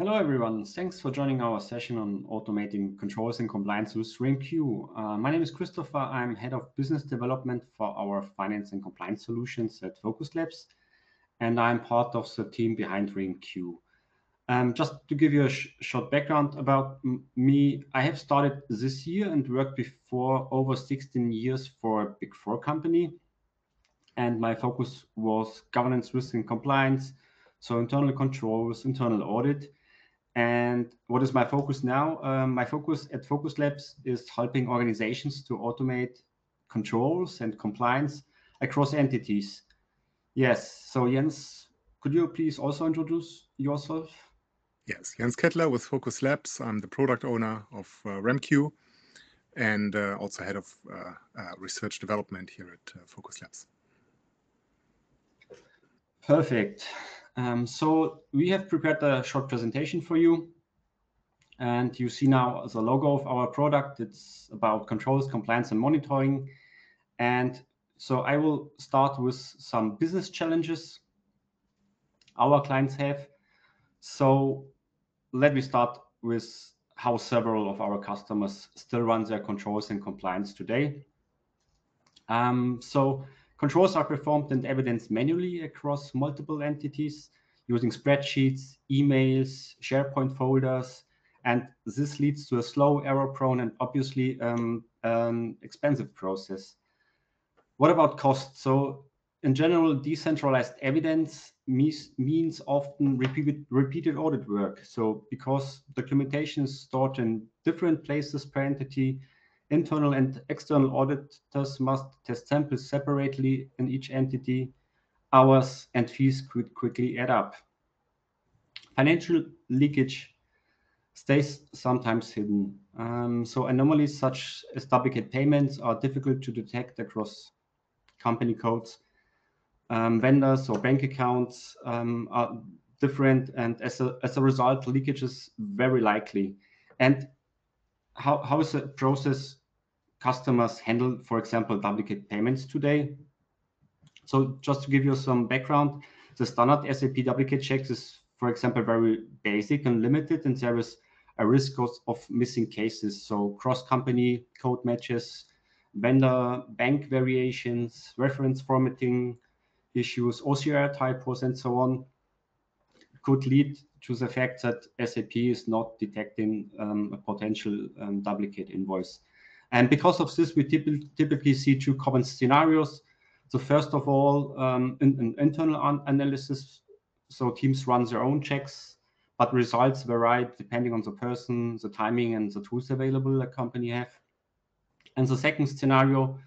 Hello, everyone. Thanks for joining our session on automating controls and compliance with remQ. My name is Christopher. I'm head of business development for our finance and compliance solutions at VOQUZ Labs, and I'm part of the team behind remQ. Just to give you a short background about me, I have started this year and worked before over 16 years for a Big Four company. And my focus was governance, risk, and compliance, so internal controls, internal audit. And what is my focus now? My focus at VOQUZ Labs is helping organizations to automate controls and compliance across entities. Yes, so Jens, could you please also introduce yourself? Yes, Jens Kettler with VOQUZ Labs. I'm the product owner of remQ and also head of research development here at VOQUZ Labs. Perfect. So we have prepared a short presentation for you. And you see now the logo of our product. It's about controls, compliance, and monitoring. And so I will start with some business challenges our clients have. So let me start with how several of our customers still run their controls and compliance today. So controls are performed and evidenced manually across multiple entities using spreadsheets, emails, SharePoint folders, and this leads to a slow, error-prone, and obviously expensive process. What about cost? So in general, decentralized evidence means often repeated audit work. So because documentation is stored in different places per entity, internal and external auditors must test samples separately in each entity. Hours and fees could quickly add up. Financial leakage stays sometimes hidden. So anomalies such as duplicate payments are difficult to detect across company codes. Vendors or bank accounts are different, and as a result, leakage is very likely. And how is the process customers handle, for example, duplicate payments today? So just to give you some background, the standard SAP duplicate checks is, for example, very basic and limited, and there is a risk of missing cases. So cross-company code matches, vendor bank variations, reference formatting issues, OCR typos, and so on, could lead to the fact that SAP is not detecting a potential duplicate invoice. And because of this, we typically see two common scenarios. So first of all, in internal analysis, so teams run their own checks, but results vary depending on the person, the timing, and the tools available a company have. And the second scenario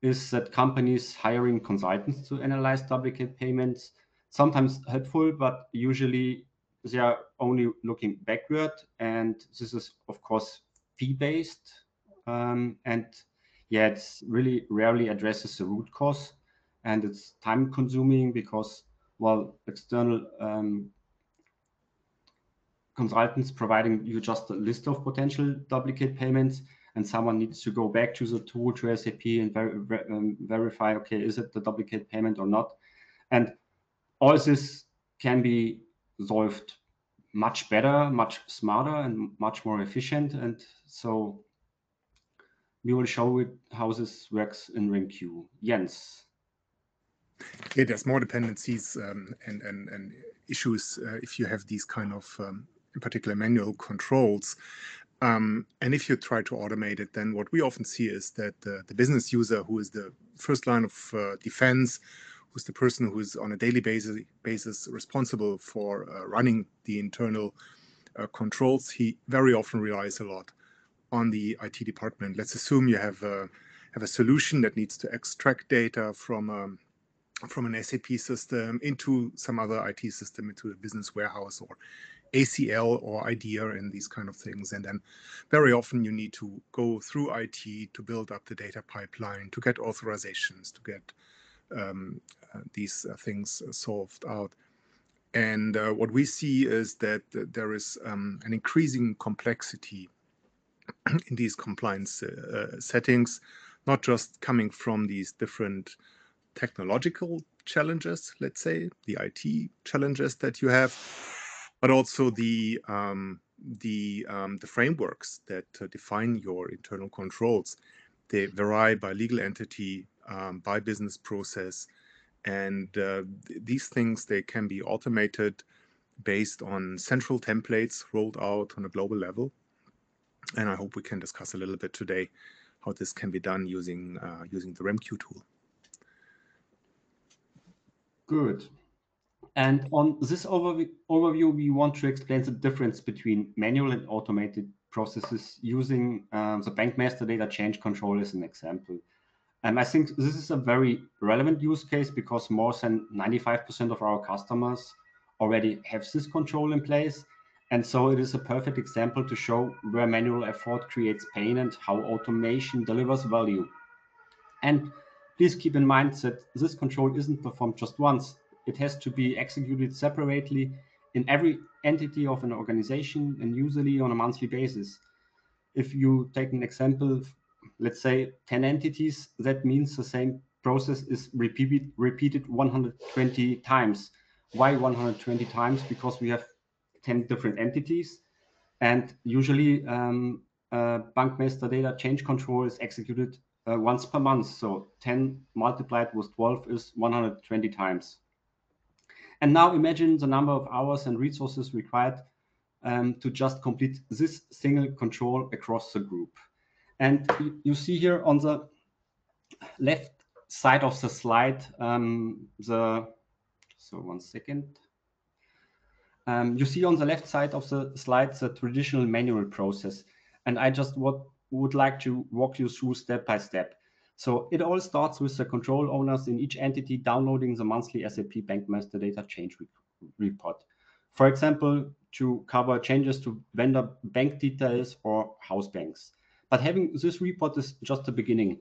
is that companies hiring consultants to analyze duplicate payments, sometimes helpful, but usually they are only looking backward. And this is, of course, fee-based. And yeah, it's really rarely addresses the root cause. And it's time consuming because, well, external consultants providing you just a list of potential duplicate payments, and someone needs to go back to the tool, to SAP, and verify, okay, is it the duplicate payment or not? And all this can be solved much better, much smarter, and much more efficient. And so we will show it how this works in remQ. Jens. Yeah, there's more dependencies and issues if you have these kind of, in particular, manual controls. And if you try to automate it, then what we often see is that the business user, who is the first line of defense, who's the person who is on a daily basis responsible for running the internal controls, he very often relies a lot on the IT department. Let's assume you have a solution that needs to extract data from an SAP system into some other IT system, into a business warehouse or ACL or IDEA and these kind of things. And then very often you need to go through IT to build up the data pipeline, to get authorizations, to get these things solved out. And what we see is that there is an increasing complexity in these compliance settings, not just coming from these different technological challenges, let's say, the IT challenges that you have, but also the frameworks that define your internal controls. They vary by legal entity, by business process, and these things, they can be automated based on central templates rolled out on a global level. And I hope we can discuss a little bit today how this can be done using the remQ tool. Good. And on this overview, we want to explain the difference between manual and automated processes using the bank master data change control as an example. And I think this is a very relevant use case because more than 95% of our customers already have this control in place. And so it is a perfect example to show where manual effort creates pain and how automation delivers value. And please keep in mind that this control isn't performed just once. It has to be executed separately in every entity of an organization and usually on a monthly basis. If you take an example, let's say 10 entities, that means the same process is repeated 120 times. Why 120 times? Because we have 10 different entities, and usually bank master data change control is executed once per month. So 10 multiplied with 12 is 120 times. And now imagine the number of hours and resources required to just complete this single control across the group. And you see here on the left side of the slide, so one second. You see on the left side of the slide the traditional manual process. And I just would like to walk you through step by step. So it all starts with the control owners in each entity downloading the monthly SAP Bank Master Data Change report. For example, to cover changes to vendor bank details or house banks. But having this report is just the beginning.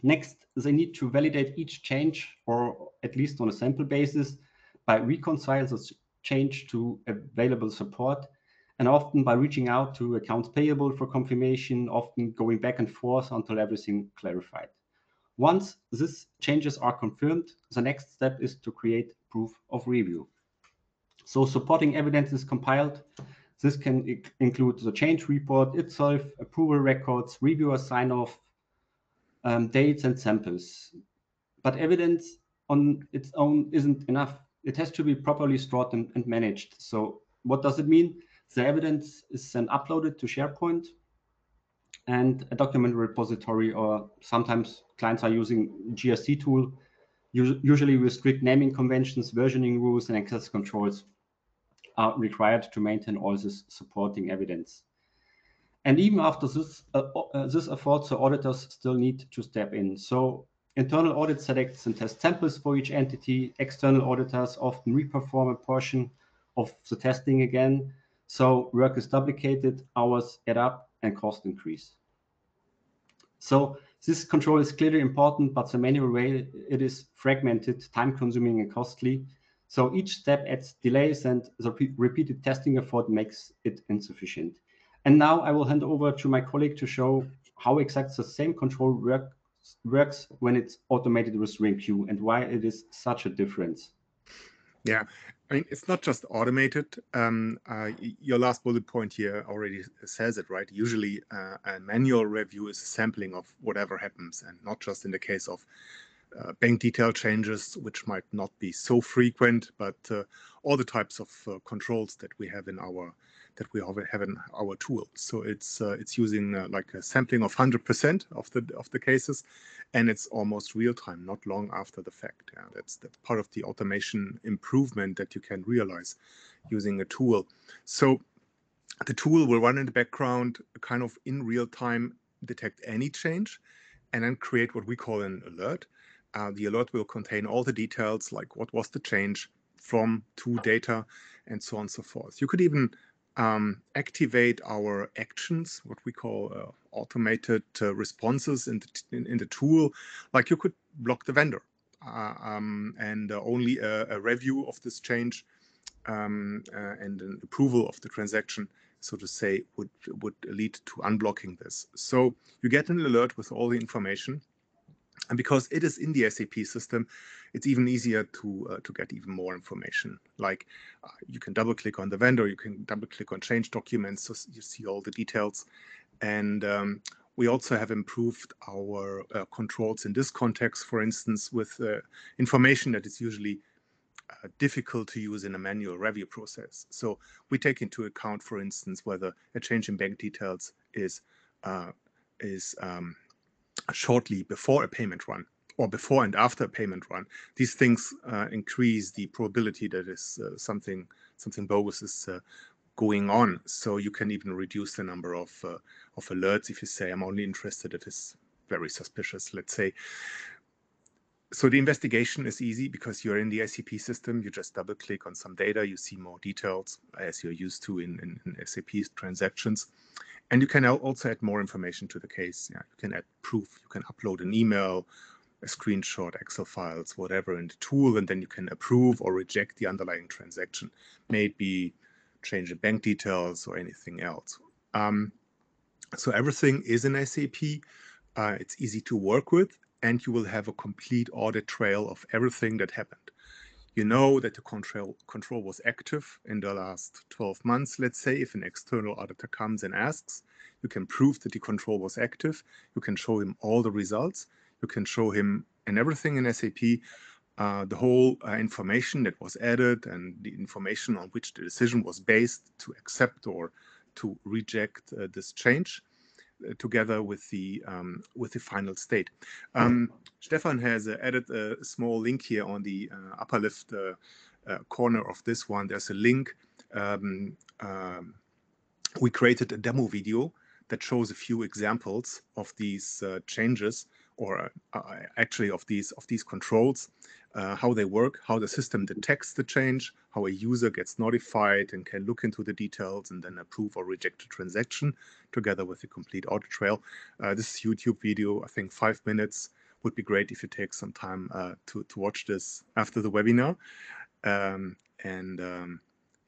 Next, they need to validate each change, or at least on a sample basis, by reconcile the change to available support, and often by reaching out to accounts payable for confirmation, often going back and forth until everything clarified. Once these changes are confirmed, the next step is to create proof of review. So supporting evidence is compiled. This can include the change report itself, approval records, reviewer sign-off, dates and samples. But evidence on its own isn't enough. It has to be properly stored and managed. So what does it mean? The evidence is then uploaded to SharePoint and a document repository, or sometimes clients are using GSC tool, usually with strict naming conventions, versioning rules, and access controls are required to maintain all this supporting evidence. And even after this effort, the auditors still need to step in. So internal audit selects and tests samples for each entity. External auditors often reperform a portion of the testing again. So work is duplicated, hours add up, and cost increase. So this control is clearly important, but the manual way it is fragmented, time-consuming, and costly. So each step adds delays, and the repeated testing effort makes it insufficient. And now I will hand over to my colleague to show how exactly the same control works when it's automated with remQ and why it is such a difference. Yeah, I mean, it's not just automated. Your last bullet point here already says it, right? Usually a manual review is a sampling of whatever happens, and not just in the case of bank detail changes, which might not be so frequent, but all the types of controls that we have in our tool. So it's using like a sampling of 100% of the cases, and it's almost real time, not long after the fact. Yeah, that's part of the automation improvement that you can realize using a tool. So the tool will run in the background, kind of in real time, detect any change, and then create what we call an alert. The alert will contain all the details, like what was the change from, to, data, and so on and so forth. You could even activate our actions, what we call automated responses in the tool. Like you could block the vendor, and only a review of this change and an approval of the transaction, so to say, would lead to unblocking this. So you get an alert with all the information, And because it is in the SAP system, it's even easier to get even more information. Like you can double click on the vendor, you can double click on change documents, so you see all the details. And we also have improved our controls in this context, for instance, with information that is usually difficult to use in a manual review process. So we take into account, for instance, whether a change in bank details is shortly before a payment run or before and after a payment run. These things increase the probability that is something bogus is going on. So you can even reduce the number of alerts if you say, I'm only interested if it's very suspicious, let's say. So the investigation is easy because you're in the SAP system. You just double click on some data, you see more details as you're used to in SAP's transactions. And you can also add more information to the case. Yeah, you can add proof, you can upload an email, a screenshot, Excel files, whatever in the tool, and then you can approve or reject the underlying transaction, maybe change the bank details or anything else. So everything is in SAP. It's easy to work with, and you will have a complete audit trail of everything that happened. You know that the control was active in the last 12 months, let's say. If an external auditor comes and asks, you can prove that the control was active. You can show him all the results. You can show him and everything in SAP, the whole information that was added and the information on which the decision was based to accept or to reject this change, together with the final state. Stefan has added a small link here on the upper left corner of this one. There's a link. We created a demo video that shows a few examples of these changes, or actually of these controls, how they work, how the system detects the change, how a user gets notified and can look into the details and then approve or reject a transaction, together with the complete audit trail. This YouTube video, I think 5 minutes, would be great if you take some time to watch this after the webinar.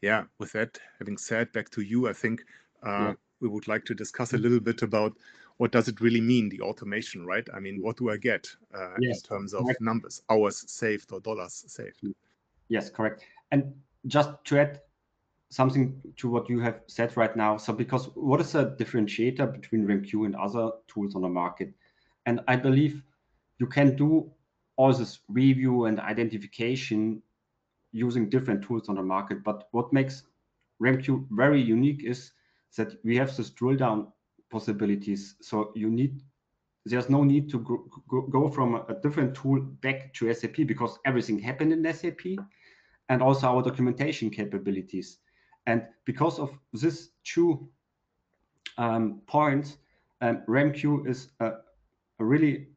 Yeah, with that having said, back to you. I think we would like to discuss a little bit about what does it really mean, the automation, right? I mean, what do I get in terms of numbers, hours saved or dollars saved? Yes, correct. And just to add something to what you have said right now. So because what is a differentiator between remQ and other tools on the market? And I believe you can do all this review and identification using different tools on the market. But what makes remQ very unique is that we have this drill down possibilities. So there's no need to go from a different tool back to SAP, because everything happened in SAP, and also our documentation capabilities. And because of these two points, remQ is a really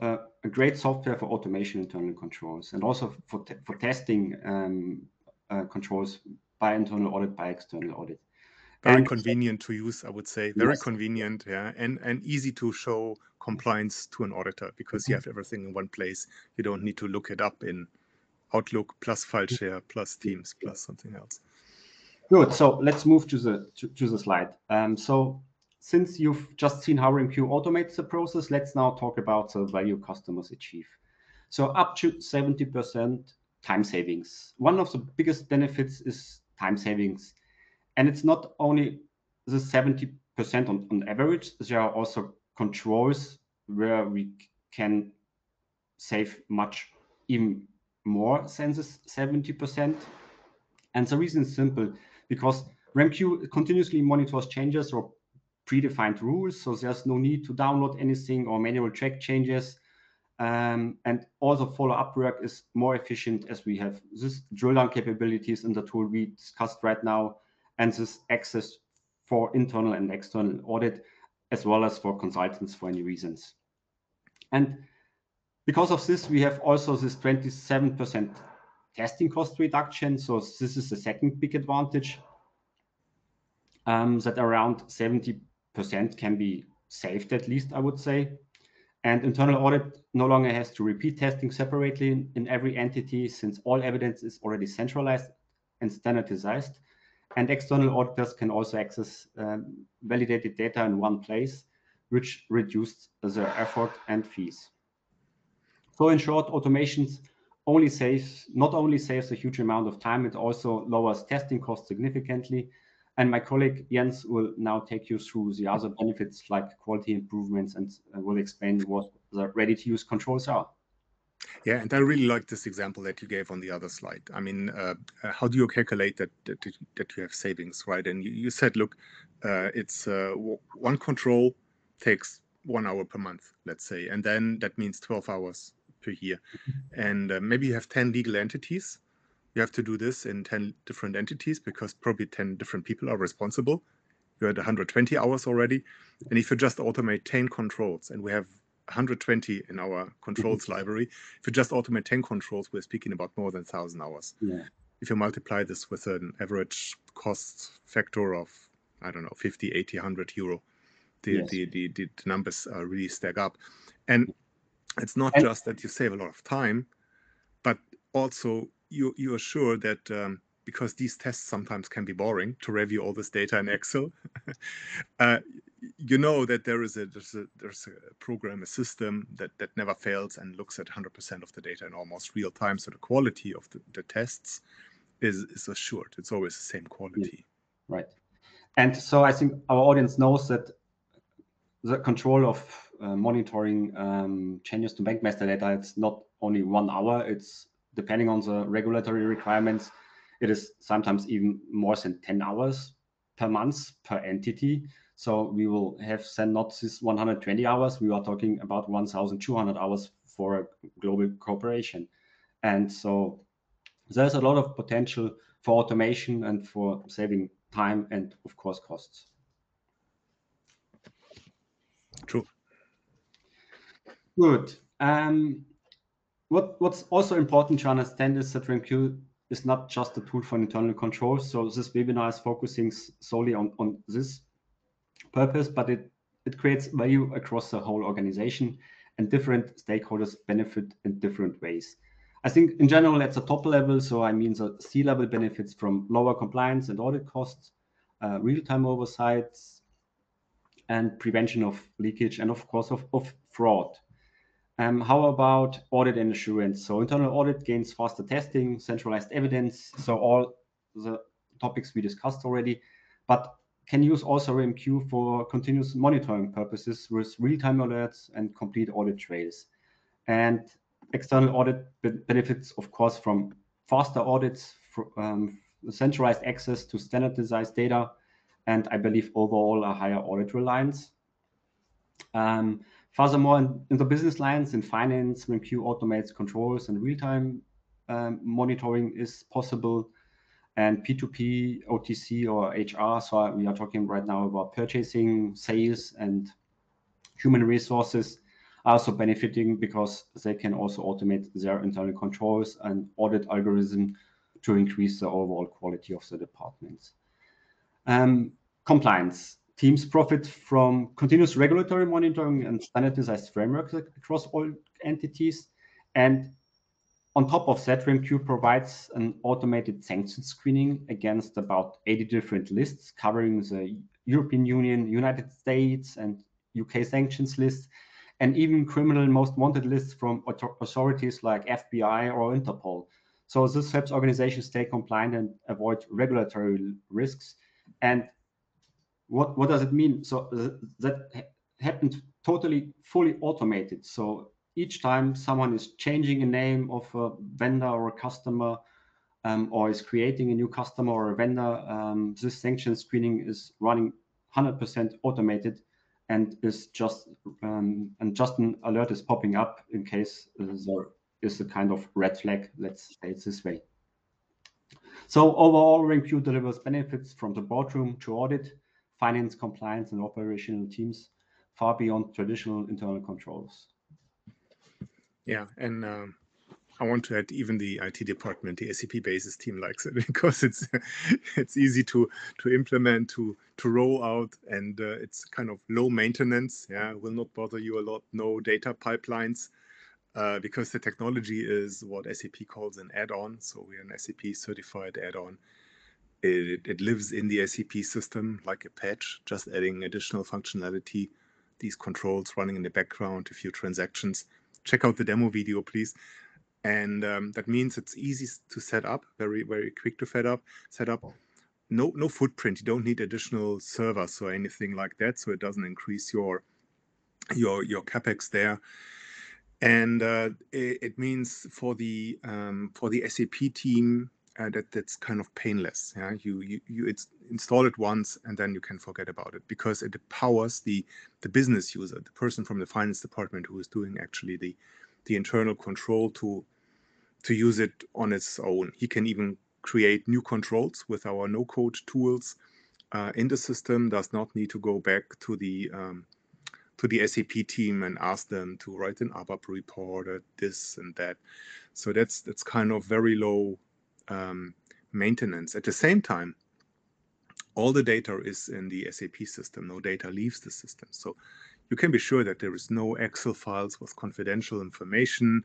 a great software for automation internal controls, and also for testing controls by internal audit, by external audit. Very convenient to use, I would say. Very convenient, yeah, and easy to show compliance to an auditor, because you have everything in one place. You don't need to look it up in Outlook plus file share plus Teams plus something else. Good. So let's move to the slide. So since you've just seen how remQ automates the process, let's now talk about the value customers achieve. So up to 70% time savings. One of the biggest benefits is time savings. And it's not only the 70% on average, there are also controls where we can save much, even more than this 70%. And the reason is simple, because remQ continuously monitors changes or predefined rules. So there's no need to download anything or manual track changes. And all the follow-up work is more efficient, as we have this drill down capabilities in the tool we discussed right now, and this access for internal and external audit, as well as for consultants for any reasons. And because of this, we have also this 27% testing cost reduction. So this is the second big advantage, that around 70% can be saved, at least, I would say. And internal audit no longer has to repeat testing separately in every entity, since all evidence is already centralized and standardized. And external auditors can also access validated data in one place. which reduced their effort and fees. So in short, automations not only saves a huge amount of time, it also lowers testing costs significantly. And my colleague Jens will now take you through the other benefits like quality improvements and will explain what the ready-to-use controls are. Yeah, and I really like this example that you gave on the other slide. I mean, how do you calculate that you have savings, right? And you said, look, it's one control takes 1 hour per month, let's say, and then that means 12 hours per year. And maybe you have 10 legal entities. You have to do this in 10 different entities because probably 10 different people are responsible. You're at 120 hours already. And if you just automate 10 controls, and we have 120 in our controls library, if you just automate 10 controls, we're speaking about more than 1,000 hours. Yeah. If you multiply this with an average cost factor of, I don't know, 50, 80, 100 euro, the numbers really stack up. And it's not just that you save a lot of time, but also you are sure that because these tests sometimes can be boring to review all this data in Excel, you know that there's a program, a system that never fails and looks at 100% of the data in almost real time. So the quality of the tests is assured. It's always the same quality. Yeah. Right. And so I think our audience knows that the control of monitoring changes to bank master data, it's not only 1 hour, it's depending on the regulatory requirements, it is sometimes even more than 10 hours per month per entity. So we will have then not this 120 hours, we are talking about 1,200 hours for a global corporation. And so there's a lot of potential for automation and for saving time and of course costs. True. Good. What's also important to understand is that remQ is not just a tool for internal control. So this webinar is focusing solely on this purpose, but it creates value across the whole organization and different stakeholders benefit in different ways. I think in general, at the top level, so I mean the C-level benefits from lower compliance and audit costs, real-time oversights, and prevention of leakage, and of course of fraud. How about audit and assurance? So internal audit gains faster testing, centralized evidence, so all the topics we discussed already, but can use also remQ for continuous monitoring purposes with real-time alerts and complete audit trails. And external audit benefits, of course, from faster audits, centralized access to standardized data, and I believe overall a higher audit reliance. Furthermore, in the business lines, in finance, remQ automates controls and real-time monitoring is possible. And P2P, OTC, or HR, so we are talking right now about purchasing, sales, and human resources are also benefiting because they can also automate their internal controls and audit algorithm to increase the overall quality of the departments. Compliance. Teams profit from continuous regulatory monitoring and standardized frameworks across all entities. And on top of that, remQ provides an automated sanction screening against about 80 different lists covering the European Union, United States, and UK sanctions lists, and even criminal most wanted lists from authorities like FBI or Interpol. So this helps organizations stay compliant and avoid regulatory risks. And what does it mean? So that happened totally fully automated. So each time someone is changing a name of a vendor or a customer or is creating a new customer or a vendor, this sanction screening is running 100% automated and is just an alert is popping up in case there is a kind of red flag, let's say it this way. So overall, remQ delivers benefits from the boardroom to audit, finance, compliance, and operational teams far beyond traditional internal controls. Yeah, and I want to add even the IT department, the SAP basis team likes it because it's easy to implement, to roll out, and it's kind of low maintenance. Yeah, will not bother you a lot. No data pipelines because the technology is what SAP calls an add-on. So we're an SAP certified add-on. It lives in the SAP system like a patch, just adding additional functionality these controls running in the background, a few transactions. Check out the demo video, please. And that means it's easy to set up, very, very quick to set up. No footprint. You don't need additional servers or anything like that, so it doesn't increase your capex there. And it means for the SAP team that's kind of painless. Yeah, you install it once and then you can forget about it, because it empowers the business user, the person from the finance department who is doing actually the internal control to use it on its own. He can even create new controls with our no-code tools in the system. Does not need to go back to the SAP team and ask them to write an ABAP report or this and that. So that's kind of very low maintenance. At the same time, all the data is in the SAP system. No data leaves the system. So you can be sure that there is no Excel files with confidential information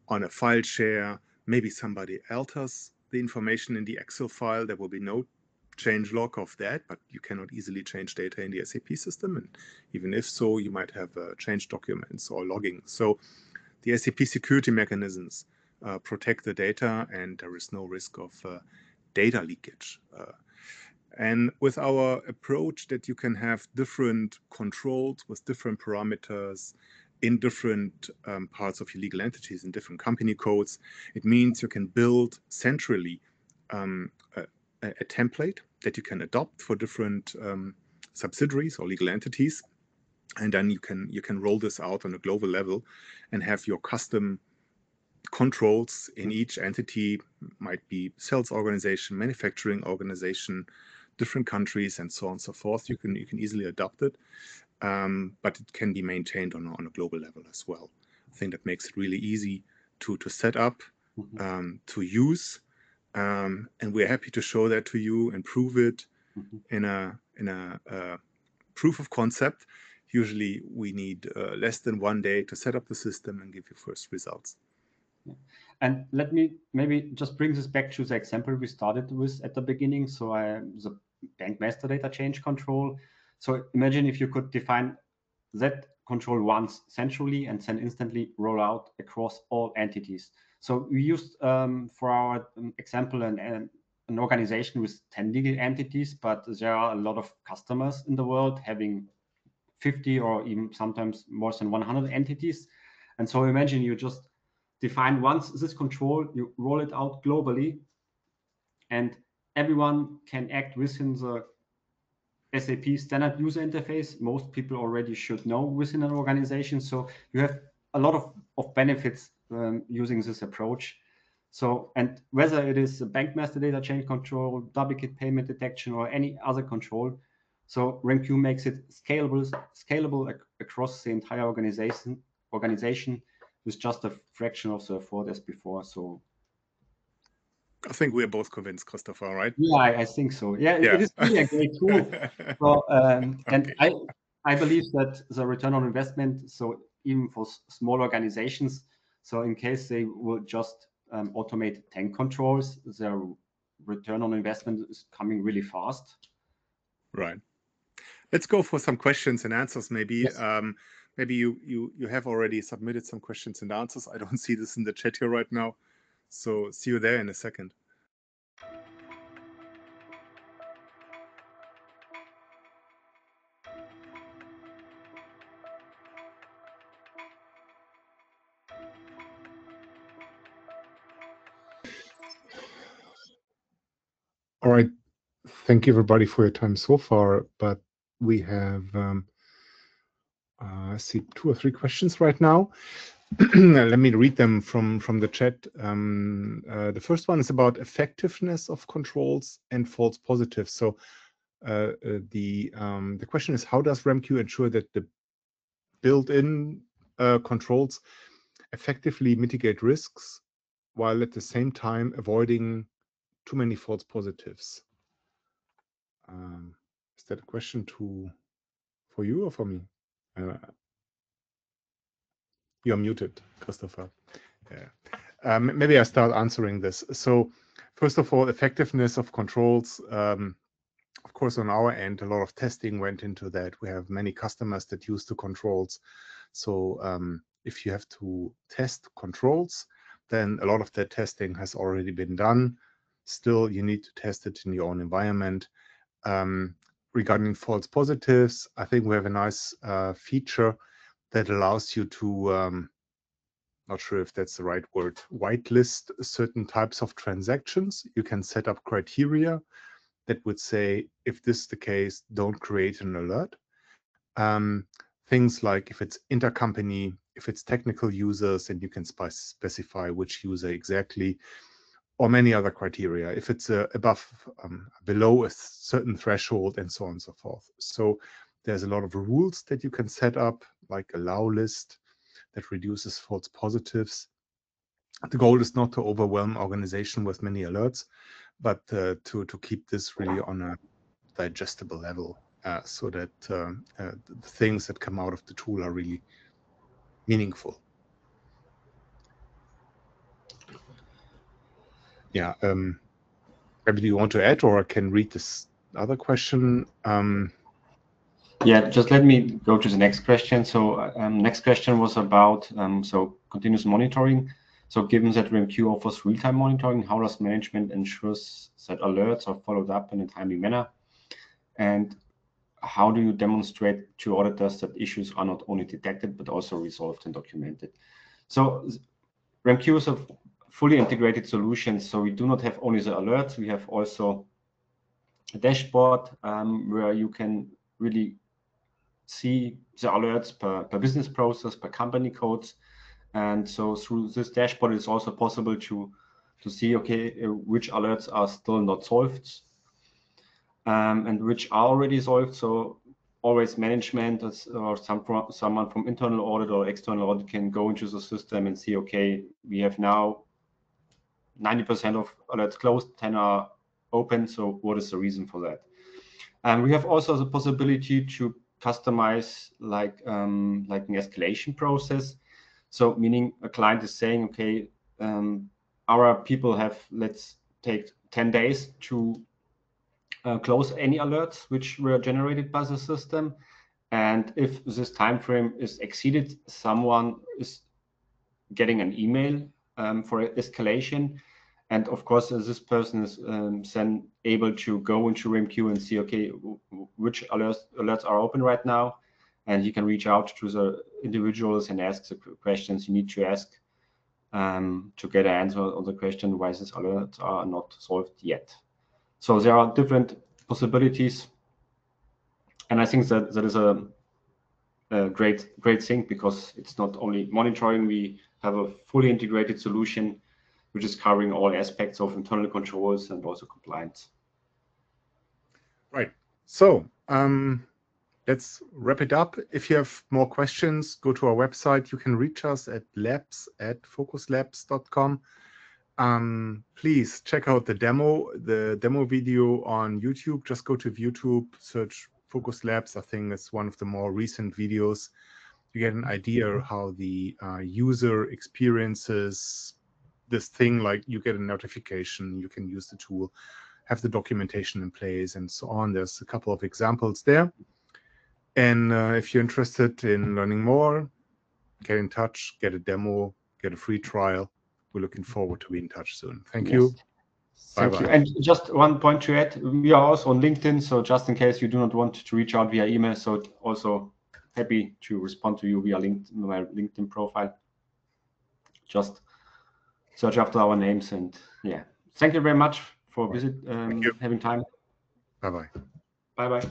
on a file share. Maybe somebody alters the information in the Excel file. There will be no change log of that, but you cannot easily change data in the SAP system. And even if so, you might have change documents or logging. So the SAP security mechanisms protect the data, and there is no risk of data leakage. And with our approach that you can have different controls with different parameters in different parts of your legal entities, in different company codes, it means you can build centrally a template that you can adopt for different subsidiaries or legal entities, and then you can roll this out on a global level and have your custom controls in each entity. Might be sales organization, manufacturing organization, different countries, and so on and so forth. You can easily adopt it, but it can be maintained on a global level as well. I think that makes it really easy to set up, to use. And we're happy to show that to you and prove it in a proof of concept. Usually we need less than 1 day to set up the system and give you first results. Yeah. And let me maybe just bring this back to the example we started with at the beginning. So the bank master data change control. So imagine if you could define that control once centrally and then instantly roll out across all entities. So we used for our example an organization with 10 legal entities, but there are a lot of customers in the world having 50 or even sometimes more than 100 entities. And so imagine you just define once this control, you roll it out globally, and everyone can act within the SAP standard user interface. Most people already should know within an organization. So you have a lot of benefits using this approach. So, and whether it is a bank master data change control, duplicate payment detection, or any other control, so remQ makes it scalable across the entire organization with just a fraction of the effort as before. So I think we're both convinced, Christopher, right? yeah, I think so. Yeah, it is really a great tool. So, and I believe that the return on investment, so even for small organizations, so in case they will just automate 10 controls, their return on investment is coming really fast. Right. Let's go for some questions and answers. Maybe Yes. maybe you have already submitted some questions and answers. I don't see this in the chat here right now, so see you there in a second. All right. Thank you, everybody, for your time so far. But we have, I see 2 or 3 questions right now. Let me read them from the chat. The first one is about effectiveness of controls and false positives. So the question is, how does remQ ensure that the built-in controls effectively mitigate risks while at the same time avoiding too many false positives? Is that a question for you or for me? You're muted, Christopher. Yeah. Maybe I start answering this. So first of all, effectiveness of controls. Of course, on our end, a lot of testing went into that. We have many customers that use the controls. So if you have to test controls, then a lot of that testing has already been done. Still, you need to test it in your own environment. Regarding false positives, I think we have a nice feature that allows you to, not sure if that's the right word, whitelist certain types of transactions. You can set up criteria that would say, if this is the case, don't create an alert. Things like if it's intercompany, if it's technical users, and you can specify which user exactly, or many other criteria, if it's below a certain threshold, and so on and so forth. So there's a lot of rules that you can set up, like allow list that reduces false positives. The goal is not to overwhelm organization with many alerts, but to keep this really on a digestible level, so that the things that come out of the tool are really meaningful. Yeah. Maybe do you want to add, or I can read this other question? Yeah, just let me go to the next question. So next question was about so continuous monitoring. So given that remQ offers real-time monitoring, how does management ensure that alerts are followed up in a timely manner? And how do you demonstrate to auditors that issues are not only detected, but also resolved and documented? So remQ is a fully integrated solution. So we do not have only the alerts, we have also a dashboard where you can really see the alerts per business process, per company codes. And so through this dashboard, it's also possible to see, okay, which alerts are still not solved and which are already solved. So always management or someone from internal audit or external audit can go into the system and see, okay, we have now 90% of alerts closed, 10 are open. So what is the reason for that? And we have also the possibility to customize like an escalation process. So meaning a client is saying, okay, our people have, let's take 10 days to close any alerts which were generated by the system. And if this time frame is exceeded, someone is getting an email for escalation. And of course, this person is then able to go into remQ and see, okay, which alerts are open right now. And he can reach out to the individuals and ask the questions you need to ask to get an answer on the question why these alerts are not solved yet. So there are different possibilities. And I think that is a great thing, because it's not only monitoring, we have a fully integrated solution which is covering all aspects of internal controls and also compliance. Right. So let's wrap it up. If you have more questions, go to our website. You can reach us at labs@voquuzlabs.com. Please check out the demo video on YouTube. Just go to YouTube, search VOQUZ Labs. I think it's one of the more recent videos. You get an idea how the user experiences this thing, like you get a notification, you can use the tool, have the documentation in place, and so on. There's a couple of examples there. And if you're interested in learning more, get in touch, get a demo, get a free trial. We're looking forward to be in touch soon. Thank you. Thank you. And just one point to add, we are also on LinkedIn. So just in case you do not want to reach out via email, so also happy to respond to you via my LinkedIn profile. Just search after our names, and yeah. Thank you very much for having time. Bye-bye. Bye-bye.